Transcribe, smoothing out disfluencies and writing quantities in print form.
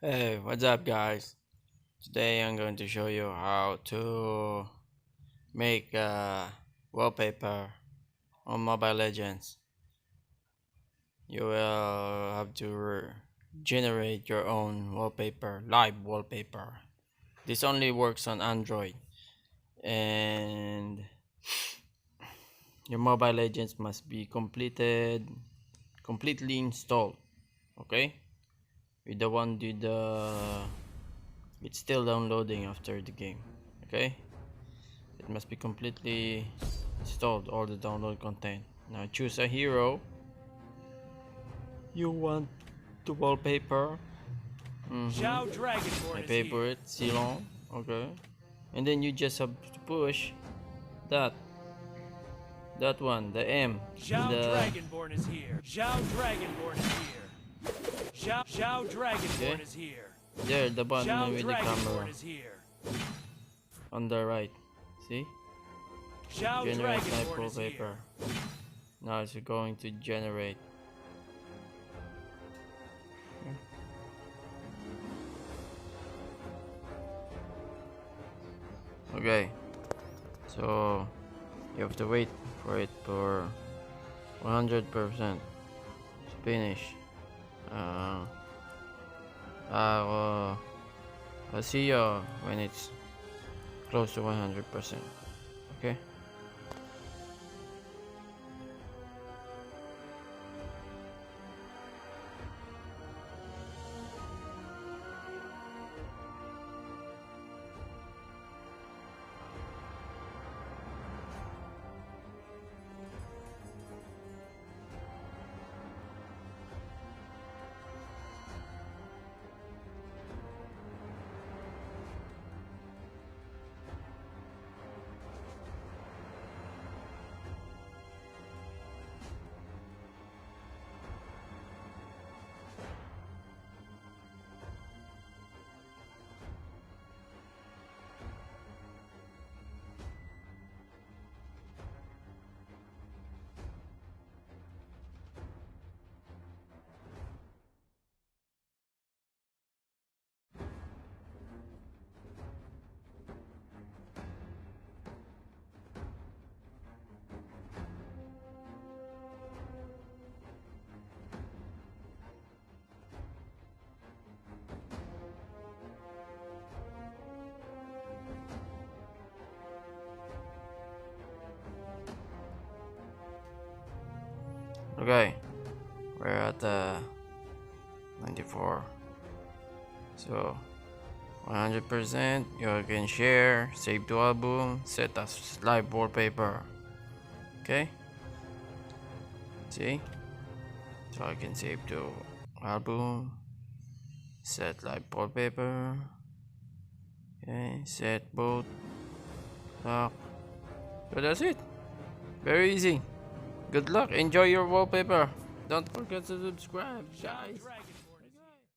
Hey, what's up, guys? Today I'm going to show you how to make a wallpaper on Mobile Legends. You will have to generate your own wallpaper, live wallpaper. This only works on Android, and your Mobile Legends must be completely installed. Okay, with the one did it's still downloading after the game. Okay. It must be completely installed, all the download content. Now choose a hero you want to wallpaper. Zhao Dragonborn My is here. favorite, Ceylon. Okay. And then you just have to push that one, the M. Zhao The Dragonborn is here. Zhao Dragonborn is here. Zhao okay. Dragonborn is here. There, the button Zhao with the camera Dragonborn is here. on the right. See? Zhao Generate type Dragonborn is here. wallpaper. Now it's going to generate. Okay, so you have to wait for it for 100% to finish. Uh, I'll, I'll see you when it's close to 100%. Okay. Okay, we're at 94. So 100%. You can share, save to album, set as live wallpaper. Okay. See? So I can save to album, set live wallpaper. Okay, set both, lock. So that's it. Very easy. Good luck. Enjoy your wallpaper. Don't forget to subscribe, Zhao guys. Dragonborn.